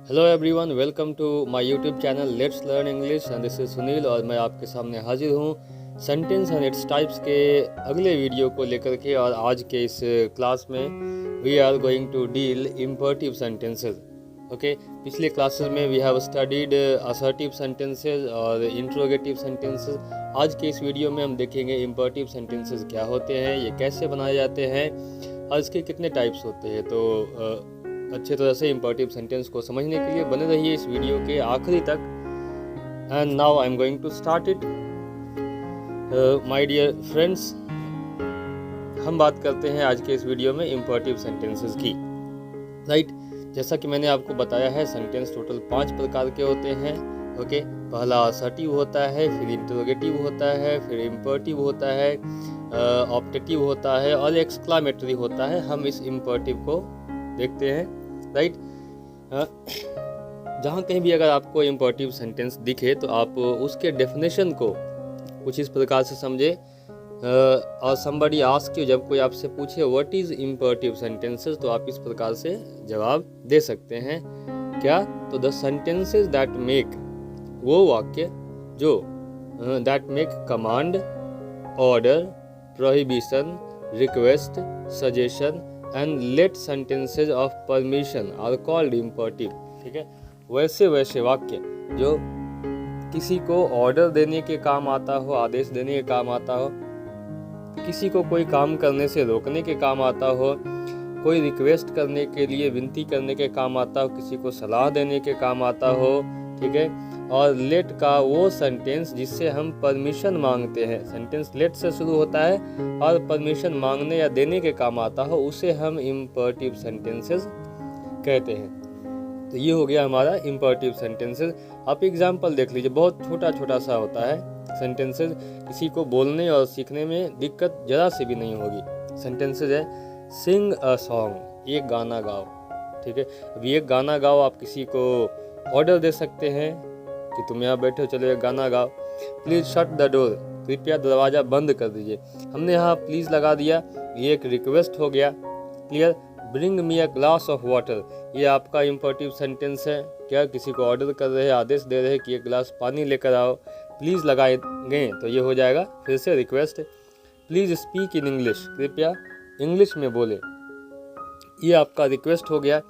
Hello everyone, welcome to my YouTube channel let's learn English and this is Sunil और मैं आपके सामने हाजिर हूँ सेंटेंस एंड इट्स टाइप्स के अगले वीडियो को लेकर के। और आज के इस क्लास में we are going to deal imperative sentences. Okay, पिछले क्लासेस में we have studied assertive sentences और इंट्रोगेटिव सेंटेंसेस। आज के इस वीडियो में हम देखेंगे इम्परेटिव सेंटेंसेस क्या होते हैं, ये कैसे बनाए जाते हैं और इसके कितने टाइप्स होते हैं। तो अच्छे तरह से इम्परेटिव सेंटेंस को समझने के लिए बने रहिए इस वीडियो के आखिरी तक। And now I am going to start it. My dear friends, हम बात करते हैं आज के इस वीडियो में इम्परेटिव सेंटेंसेस की। राइट, जैसा कि मैंने आपको बताया है सेंटेंस टोटल 5 प्रकार के होते हैं। ओके, पहला असर्टिव होता है, फिर इंटरोगेटिव होता है, फिर इम्परेटिव होता है, ऑप्टेटिव होता है और एक्सक्लामेटरी होता है। हम इस इम्परेटिव को देखते हैं। राइट, जहाँ कहीं भी अगर आपको इम्परेटिव सेंटेंस दिखे तो आप उसके डेफिनेशन को कुछ इस प्रकार से समझे। और somebody ask you, जब कोई आपसे पूछे व्हाट इज इम्परेटिव सेंटेंसेस, तो आप इस प्रकार से जवाब दे सकते हैं। क्या? तो द सेंटेंसेस दैट मेक, वो वाक्य जो that make command, order, prohibition, request, suggestion and let sentences of permission are called imperative. ठीक है, वैसे वाक्य जो किसी को ऑर्डर देने के काम आता हो, आदेश देने के काम आता हो, किसी को कोई काम करने से रोकने के काम आता हो, कोई रिक्वेस्ट करने के लिए विनती करने के काम आता हो, किसी को सलाह देने के काम आता हो। ठीक है, और लेट का वो सेंटेंस जिससे हम परमिशन मांगते हैं, सेंटेंस लेट से शुरू होता है और परमिशन मांगने या देने के काम आता हो, उसे हम इम्परेटिव सेंटेंसेस कहते हैं। तो ये हो गया हमारा इम्परेटिव सेंटेंसेस। आप एग्जाम्पल देख लीजिए, बहुत छोटा छोटा सा होता है सेंटेंसेस, किसी को बोलने और सीखने में दिक्कत जरा से भी नहीं होगी। सेंटेंसेस है सिंग अ सॉन्ग, एक गाना गाओ। ठीक है, अभी एक गाना गाओ, आप किसी को ऑर्डर दे सकते हैं कि तुम यहाँ बैठे हो, चलो एक गाना गाओ। प्लीज़ शट द डोर, कृपया दरवाज़ा बंद कर दीजिए। हमने यहाँ प्लीज़ लगा दिया, ये एक रिक्वेस्ट हो गया। Clear? Bring me a glass of water, ये आपका इम्परेटिव सेंटेंस है। क्या? किसी को ऑर्डर कर रहे हैं, आदेश दे रहे हैं कि एक गिलास पानी लेकर आओ। प्लीज़ लगाएंगे तो ये हो जाएगा फिर से request. Please speak in English, कृपया इंग्लिश में बोले, ये आपका रिक्वेस्ट हो गया।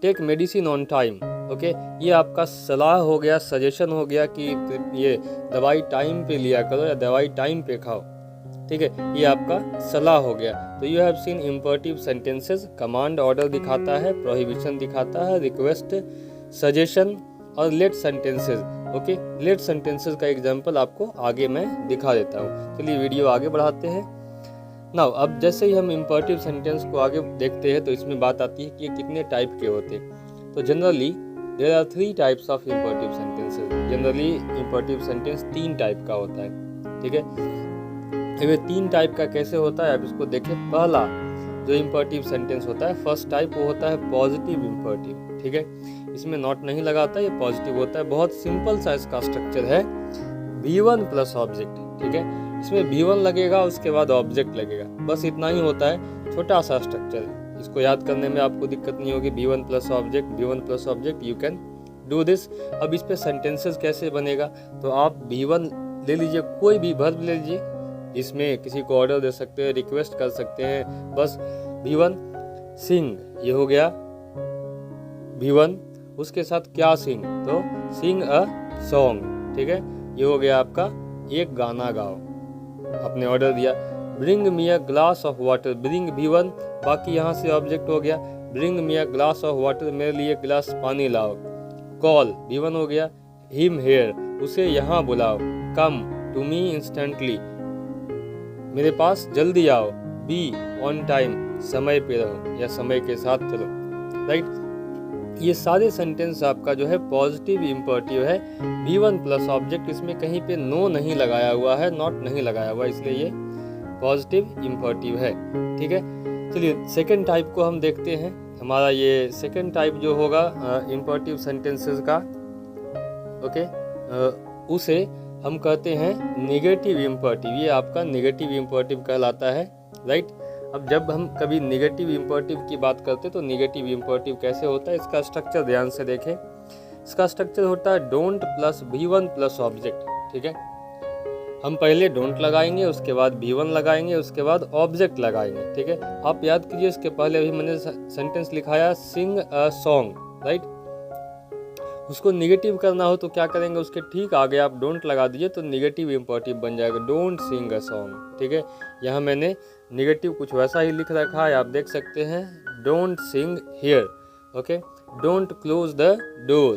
Take medicine on time, okay, ये आपका सलाह हो गया, सजेशन हो गया कि ये दवाई टाइम पे लिया करो या दवाई टाइम पे खाओ। ठीक है, ये आपका सलाह हो गया। तो you have seen imperative sentences, command order दिखाता है, प्रोहिबिशन दिखाता है, रिक्वेस्ट, सजेशन और let sentences. Okay, let sentences का एग्जांपल आपको आगे मैं दिखा देता हूँ। चलिए वीडियो आगे बढ़ाते हैं। नाउ अब जैसे ही हम इम्परेटिव सेंटेंस को आगे देखते हैं तो इसमें बात आती है कि ये कितने टाइप के होते हैं। तो generally there are 3 types of imperative sentences. Generally imperative sentence 3 type का होता है। ठीक है, ये 3 टाइप का कैसे होता है आप इसको देखें। पहला जो इम्परेटिव सेंटेंस होता है, फर्स्ट टाइप, वो होता है पॉजिटिव इम्परेटिव। ठीक है, इसमें नॉट नहीं लगाता, ये पॉजिटिव होता है। बहुत सिंपल सा इसका स्ट्रक्चर है, V1 प्लस ऑब्जेक्ट। ठीक है, इसमें V1 लगेगा, उसके बाद ऑब्जेक्ट लगेगा, बस इतना ही होता है। छोटा सा स्ट्रक्चर है, इसको याद करने में आपको दिक्कत नहीं होगी। V1 plus object, V1 plus object, you can do this. अब इस पे सेंटेंसेस कैसे बनेगा, तो आप V1 ले लीजिए, कोई भी वर्ब ले लीजिए जिसमें किसी को ऑर्डर दे सकते हैं, रिक्वेस्ट कर सकते हैं। बस V1 सिंग, ये हो गया V1। उसके साथ क्या सिंग, तो सिंग अ सॉन्ग। ठीक है, ये हो गया आपका एक गाना गाओ, आपने ऑर्डर दिया। Bring me a glass of water, bring V1, बाकी यहाँ से ऑब्जेक्ट हो गया। Bring me a glass of water, मेरे लिए गिलास पानी लाओ। कॉल V1 हो गया। हिम हेयर, उसे यहाँ बुलाओ। कम टू मी इंस्टेंटली, मेरे पास जल्दी आओ। बी ऑन टाइम, समय पे रहो या समय के साथ चलो। राइट, ये सारे सेंटेंस आपका जो है पॉजिटिव इम्परेटिव है। V1 प्लस ऑब्जेक्ट, इसमें कहीं पे नो नहीं लगाया हुआ है, नॉट नहीं लगाया हुआ, इसलिए ये पॉजिटिव इम्परेटिव है। ठीक है, चलिए सेकंड टाइप को हम देखते हैं। हमारा ये सेकंड टाइप जो होगा इम्परेटिव सेंटेंसेस का, ओके, उसे हम कहते हैं नेगेटिव इम्परेटिव। ये आपका नेगेटिव इम्परेटिव कहलाता है। राइट, अब जब हम कभी निगेटिव इम्परेटिव की बात करते हैं तो निगेटिव इम्परेटिव कैसे होता है, इसका स्ट्रक्चर ध्यान से देखें। इसका स्ट्रक्चर होता है don't plus V1 plus object. ठीक है, हम पहले डोंट लगाएंगे, उसके बाद V1 लगाएंगे, उसके बाद ऑब्जेक्ट लगाएंगे। ठीक है, आप याद कीजिए इसके पहले अभी मैंने सेंटेंस लिखाया सिंग अ सॉन्ग, राइट। उसको निगेटिव करना हो तो क्या करेंगे, उसके ठीक आगे आप डोंट लगा दीजिए तो निगेटिव इम्परेटिव बन जाएगा, डोंट सिंग अ सॉन्ग। ठीक है, यहाँ मैंने निगेटिव कुछ वैसा ही लिख रखा है, आप देख सकते हैं, don't sing here. Okay, don't close the door,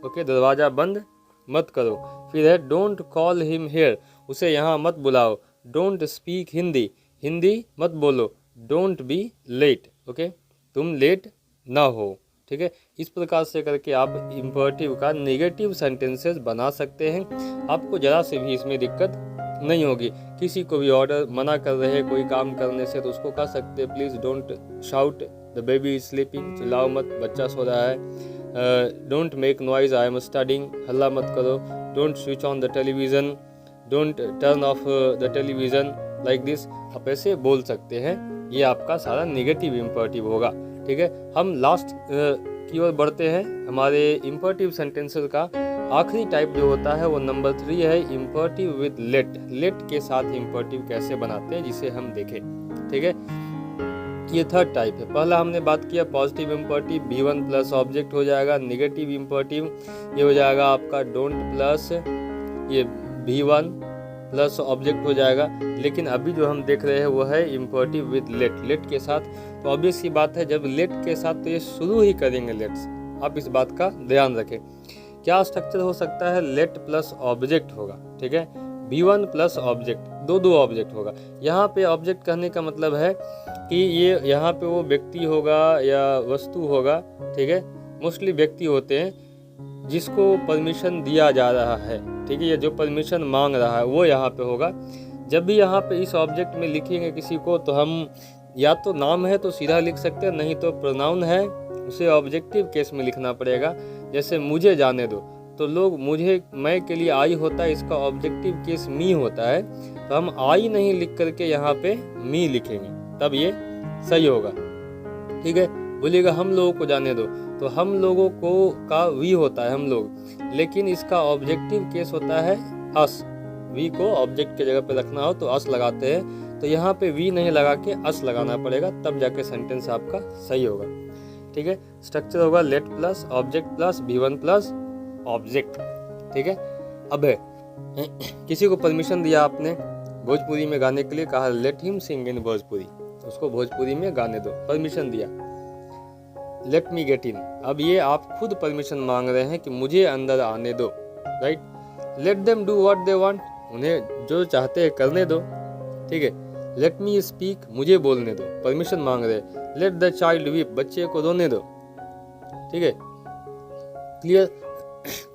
okay, दरवाज़ा बंद मत करो। फिर है डोंट कॉल हिम हियर, उसे यहाँ मत बुलाओ। डोंट स्पीक हिंदी, हिंदी मत बोलो। डोंट बी लेट, ओके, तुम लेट ना हो। ठीक है, इस प्रकार से करके आप इम्परेटिव का नेगेटिव सेंटेंसेस बना सकते हैं। आपको ज़रा से भी इसमें दिक्कत नहीं होगी। किसी को भी ऑर्डर मना कर रहे हैं कोई काम करने से तो उसको कह सकते हैं please don't shout the baby is sleeping, चिल्लाओ मत, बच्चा सो रहा है। Don't make noise, I am studying, हल्ला मत करो। Don't switch on the television, don't turn off the television, like this आप ऐसे बोल सकते हैं। ये आपका सारा नेगेटिव इम्परेटिव होगा। ठीक है, हम लास्ट की ओर बढ़ते हैं। हमारे इम्परेटिव सेंटेंसेस का आखिरी टाइप जो होता है वो नंबर 3 है, इम्परेटिव विद लेट। लेट के साथ इम्परेटिव कैसे बनाते हैं जिसे हम देखें। ठीक है, ये थर्ड टाइप है। पहला हमने बात किया positive imperative, V1 plus object हो जाएगा। नेगेटिव इम्परेटिव ये हो जाएगा आपका डोंट प्लस ये V1 प्लस ऑब्जेक्ट हो जाएगा। लेकिन अभी जो हम देख रहे हैं वो है इम्परेटिव विद लेट, लेट के साथ। तो ऑब्वियस सी बात है जब लेट के साथ तो ये शुरू ही करेंगे लेट्स, आप इस बात का ध्यान रखें। क्या स्ट्रक्चर हो सकता है, लेट प्लस ऑब्जेक्ट होगा। ठीक है, V1 प्लस ऑब्जेक्ट, दो ऑब्जेक्ट होगा। यहाँ पे ऑब्जेक्ट कहने का मतलब है कि ये यहाँ पे वो व्यक्ति होगा या वस्तु होगा। ठीक है, मोस्टली व्यक्ति होते हैं जिसको परमिशन दिया जा रहा है। ठीक है, ये जो परमिशन मांग रहा है वो यहाँ पे होगा। जब भी यहाँ पे इस ऑब्जेक्ट में लिखेंगे किसी को तो हम या तो नाम है तो सीधा लिख सकते हैं, नहीं तो प्रोनाउन है उसे ऑब्जेक्टिव केस में लिखना पड़ेगा। जैसे मुझे जाने दो तो लोग मुझे, मैं के लिए आई होता है, इसका ऑब्जेक्टिव केस मी होता है, तो हम आई नहीं लिख करके यहाँ पे मी लिखेंगे तब ये सही होगा। ठीक है, बोलिएगा हम लोगों को जाने दो तो हम लोगों को का वी होता है, हम लोग, लेकिन इसका ऑब्जेक्टिव केस होता है अस। वी को ऑब्जेक्ट के जगह पे रखना हो तो अस लगाते हैं, तो यहाँ पे वी नहीं लगा के अस लगाना पड़ेगा, तब जाके सेंटेंस आपका सही होगा। ठीक है, स्ट्रक्चर होगा late plus object plus V1 plus object. ठीक है, अब है किसी को परमिशन दिया आपने भोजपुरी में गाने के लिए, कहा लेट हिम सिंग इन भोजपुरी, उसको भोजपुरी में गाने दो, परमिशन दिया। लेट मी गेट इन, अब ये आप खुद परमिशन मांग रहे हैं कि मुझे अंदर आने दो, right. Let them do what they want, उन्हें जो चाहते हैं करने दो। ठीक है, लेट मी स्पीक, मुझे बोलने दो, परमिशन मांग रहे हैं। लेट द चाइल्ड वीप, बच्चे को रोने दो। ठीक है, क्लियर।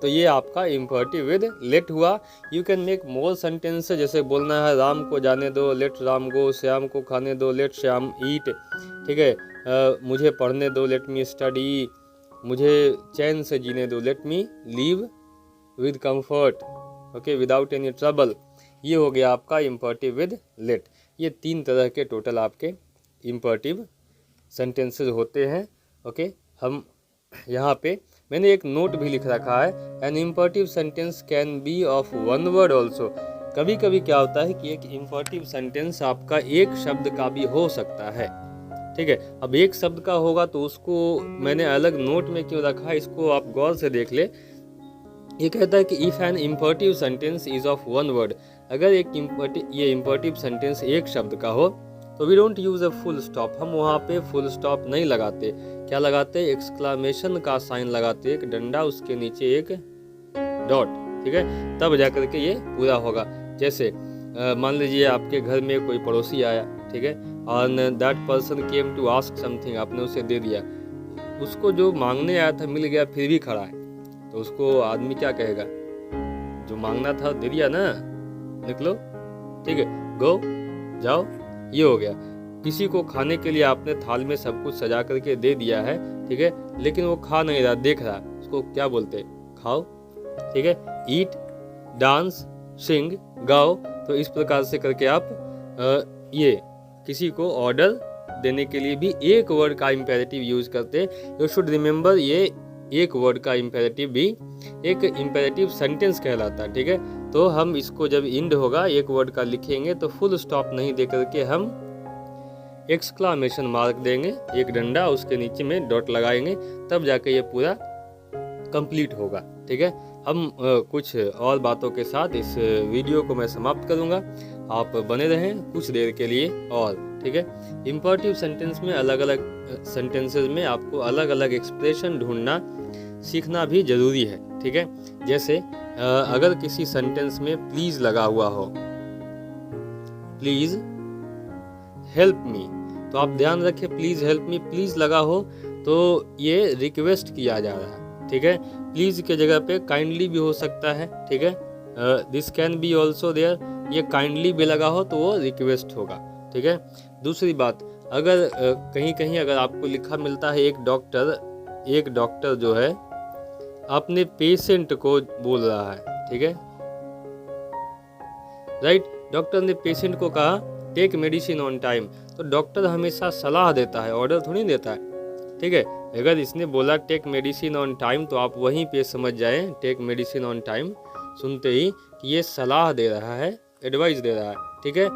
तो ये आपका इम्परेटिव विद लेट हुआ। You can make more sentence, जैसे बोलना है राम को जाने दो, लेट राम गो, श्याम को खाने दो, लेट श्याम ईट। ठीक है, मुझे पढ़ने दो, लेट मी स्टडी, मुझे चैन से जीने दो, let me leave with comfort, okay, without any trouble. ये हो गया आपका इम्परेटिव विद लेट। ये 3 तरह के टोटल आपके इम्परेटिव सेंटेंसेस होते हैं। ओके, हम यहाँ पे मैंने एक नोट भी लिख रखा है, an imperative sentence can be of 1 word also. कभी कभी क्या होता है कि एक इम्परेटिव सेंटेंस आपका एक शब्द का भी हो सकता है। ठीक है, अब एक शब्द का होगा तो उसको मैंने अलग नोट में क्यों रखा है, इसको आप गौर से देख ले। ये कहता है कि if an imperative sentence is of 1 word, अगर एक ये इम्परेटिव सेंटेंस एक शब्द का हो तो we don't use a full stop, हम वहाँ पे फुल स्टॉप नहीं लगाते। क्या लगाते, एक्सक्लामेशन का साइन लगाते, एक डंडा उसके नीचे एक डॉट। ठीक है, तब जाकर के ये पूरा होगा। जैसे मान लीजिए आपके घर में कोई पड़ोसी आया, ठीक है, और that person came to ask something, आपने उसे दे दिया, उसको जो मांगने आया था मिल गया फिर भी खड़ा है, तो उसको आदमी क्या कहेगा, जो मांगना था दे दिया ना, निकलो। ठीक है, गो, जाओ, ये हो गया। किसी को खाने के लिए आपने थाल में सब कुछ सजा करके दे दिया है, ठीक है, लेकिन वो खा नहीं रहा, देख रहा, उसको क्या बोलते हैं, खाओ। ठीक है, ईट, डांस, सिंग, गाओ। तो इस प्रकार से करके आप ये किसी को ऑर्डर देने के लिए भी एक वर्ड का इम्पेरेटिव यूज करते हैं। यू शुड रिमेंबर, ये एक वर्ड का इम्पेरेटिव भी एक इम्पेरेटिव सेंटेंस कहलाता है, ठीक है। तो हम इसको जब इंड होगा एक वर्ड का लिखेंगे तो फुल स्टॉप नहीं दे करके हम एक्सक्लामेशन मार्क देंगे, एक डंडा, उसके नीचे में डॉट लगाएंगे, तब जाके ये पूरा कंप्लीट होगा, ठीक है। हम कुछ और बातों के साथ इस वीडियो को मैं समाप्त करूंगा। आप बने रहें कुछ देर के लिए और, ठीक है। इम्परेटिव सेंटेंस में अलग अलग सेंटेंसेस में आपको अलग अलग एक्सप्रेशन ढूंढना सीखना भी ज़रूरी है, ठीक है। जैसे अगर किसी सेंटेंस में प्लीज़ लगा हुआ हो, प्लीज़ हेल्प मी, तो आप ध्यान रखें प्लीज़ हेल्प मी, प्लीज़ लगा हो तो ये रिक्वेस्ट किया जा रहा है, ठीक है। प्लीज़ के जगह पे काइंडली भी हो सकता है, ठीक है। This can be also there, ये काइंडली भी लगा हो तो वो रिक्वेस्ट होगा, ठीक है। दूसरी बात, अगर कहीं कहीं अगर आपको लिखा मिलता है एक डॉक्टर जो है अपने पेशेंट को बोल रहा है, ठीक है, राइट। डॉक्टर ने पेशेंट को कहा टेक मेडिसिन ऑन टाइम, तो डॉक्टर हमेशा सलाह देता है, ऑर्डर थोड़ी देता है, ठीक है। अगर इसने बोला टेक मेडिसिन ऑन टाइम तो आप वहीं पे समझ जाएं टेक मेडिसिन ऑन टाइम सुनते ही कि ये सलाह दे रहा है, एडवाइस दे रहा है, ठीक है।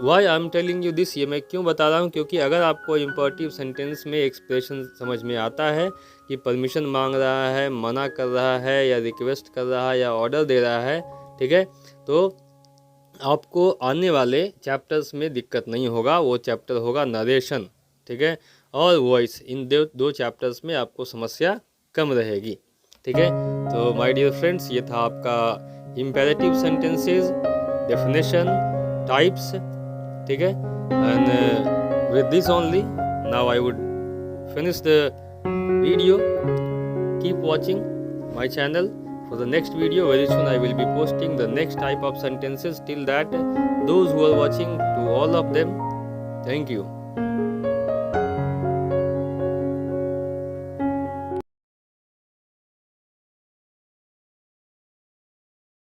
Why I am telling you this, ये मैं क्यों बता रहा हूँ, क्योंकि अगर आपको इम्परेटिव सेंटेंस में एक्सप्रेशन समझ में आता है कि परमिशन मांग रहा है, मना कर रहा है, या रिक्वेस्ट कर रहा है, या ऑर्डर दे रहा है, ठीक है, तो आपको आने वाले चैप्टर्स में दिक्कत नहीं होगा। वो चैप्टर होगा नरेशन, ठीक है, और वॉइस। इन दो चैप्टर्स में आपको समस्या कम रहेगी, ठीक है। तो माय डियर फ्रेंड्स, ये था आपका इम्पेरेटिव सेंटेंसेस, डेफिनेशन, टाइप्स, ठीक है। And with this only now I would finish the video. Keep watching my channel for the next video. Very soon I will be posting the next type of sentences. Till that, those who are watching, to all of them, thank you.